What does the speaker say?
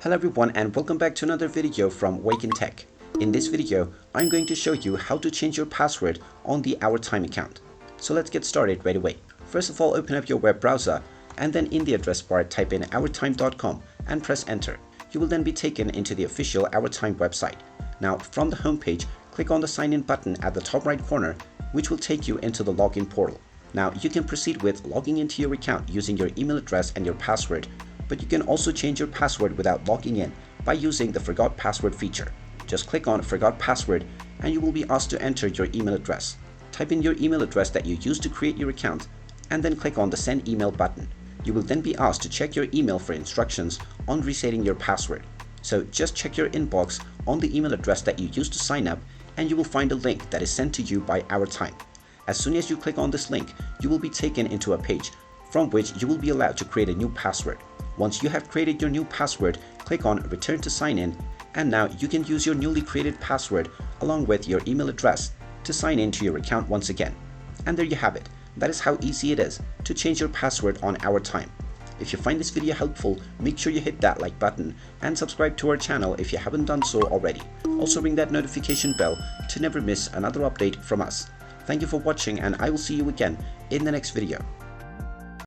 Hello everyone and welcome back to another video from Wake&Tech. In this video, I'm going to show you how to change your password on the Ourtime account. So let's get started right away. First of all, open up your web browser and then in the address bar type in ourtime.com and press enter. You will then be taken into the official Ourtime website. Now from the home page, click on the sign in button at the top right corner, which will take you into the login portal. Now you can proceed with logging into your account using your email address and your password, but you can also change your password without logging in by using the Forgot Password feature. Just click on Forgot Password and you will be asked to enter your email address. Type in your email address that you used to create your account and then click on the Send Email button. You will then be asked to check your email for instructions on resetting your password. So just check your inbox on the email address that you used to sign up and you will find a link that is sent to you by Ourtime. As soon as you click on this link, you will be taken into a page from which you will be allowed to create a new password. Once you have created your new password, click on Return to sign in, and now you can use your newly created password along with your email address to sign into your account once again. And there you have it. That is how easy it is to change your password on Ourtime. If you find this video helpful, make sure you hit that like button and subscribe to our channel if you haven't done so already. Also ring that notification bell to never miss another update from us. Thank you for watching and I will see you again in the next video.